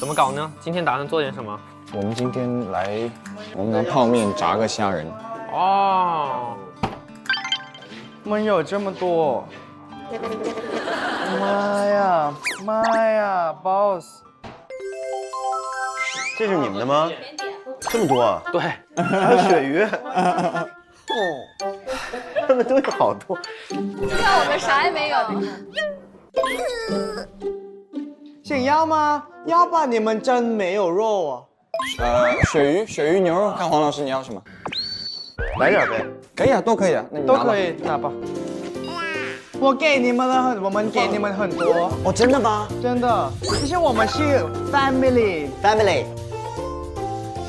怎么搞呢？今天打算做点什么？我们今天来，我们拿泡面炸个虾仁。哦，我们有这么多。妈呀 ，boss！ 这是你们的吗？这么多啊？对，还有鳕鱼。哦，他们都有好多。看我们啥也没有。想要吗？要吧，你们真没有肉啊。鳕鱼牛肉，看黄老师你要什么？来点呗。可以啊，都可以啊，那你拿吧都可以，拿吧。我给你们了，我们给你们很多，哦，真的吗真的。其实我们是 family。 ？Family。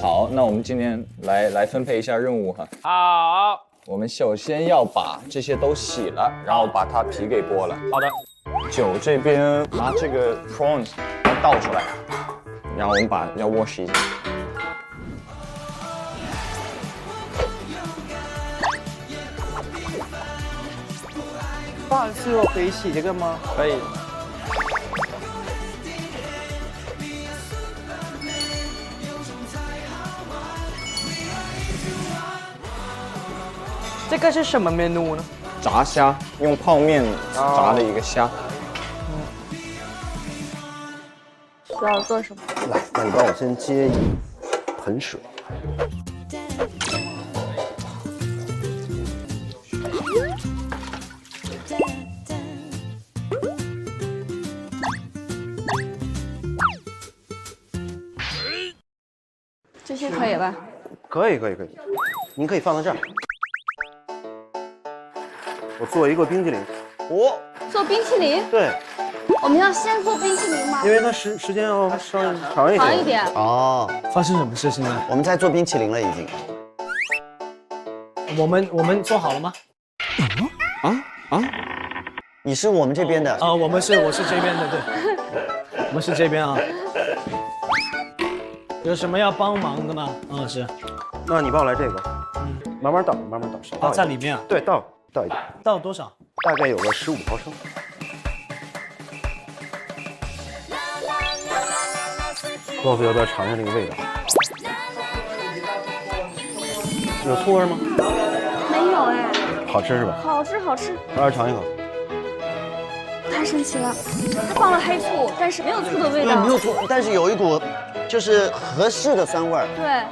好，那我们今天来分配一下任务哈。好，我们首先要把这些都洗了，然后把它皮给剥了。好的。酒这边拿这个 prawns 倒出来，然后我们要 wash 一下。不好意思，我可以洗这个吗？可以。这个是什么 menu 呢？炸虾，用泡面炸的一个虾。需要做什么？来，那你帮我先接一盆水。这些可以吧？可以，您可以放到这儿。我做一个冰淇淋。哦，做冰淇淋？对，我们要先做冰淇淋吗？因为它时间要稍微长一点。长一点。哦，发生什么事情了？我们在做冰淇淋了，已经。我们做好了吗？你是我们这边的啊，我是这边的，对，我们是这边啊。有什么要帮忙的吗？嗯，是。那你帮我来这个，慢慢倒，慢慢倒，少倒啊，一点。在里面啊。对，倒一点，倒多少？大概有个15毫升。不知道要不要尝尝这个味道？有醋味吗？没有哎。好吃是吧？好吃好吃。来尝一口。太神奇了，它放了黑醋，但是没有醋的味对，道。没有错，但是有一股就是合适的酸味儿。对。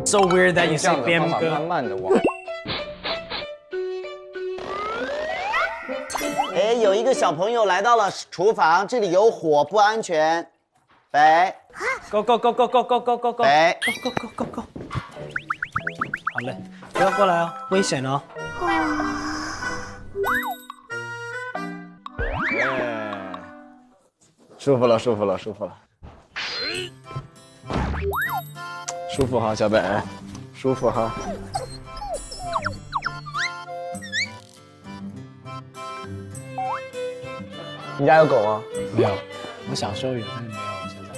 So weird that you 这样 say 的 边方法慢哥。慢的往。哎，有一个小朋友来到了厨房，这里有火，不安全。北 Go go go go go go go go go 北， go go go go go。好嘞，不要过来哦，危险哦。舒服了，舒服了，舒服了，舒服哈，小北，舒服哈。你家有狗吗？没有，我小时候有，但是没有现在。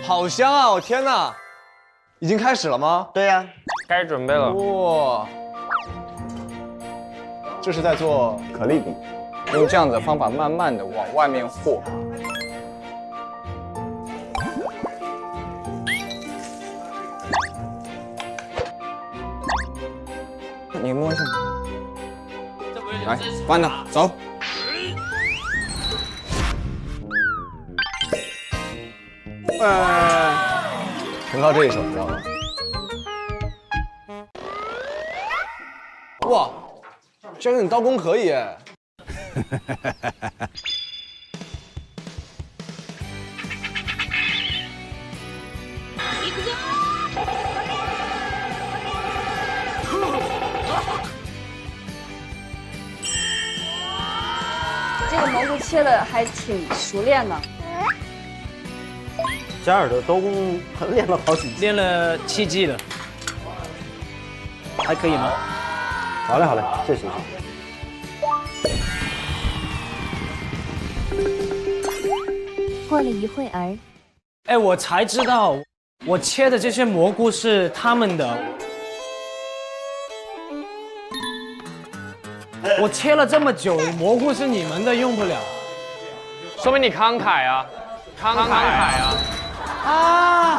好香啊！我天哪，已经开始了吗？对呀、开始准备了。哇，这是在做可丽饼，用这样的方法慢慢的往外面和。你摸一下。来，翻了，走。全靠这一手，你知道吗？哇，这个你刀工可以耶！这个蘑菇切的还挺熟练的。加尔的刀工他练了好几季。练了7季了，还可以吗？好嘞，好嘞，谢谢。过了一会儿，哎，我才知道，我切的这些蘑菇是他们的。我切了这么久，蘑菇是你们的，用不了。说明你慷慨啊，慷慨啊！啊！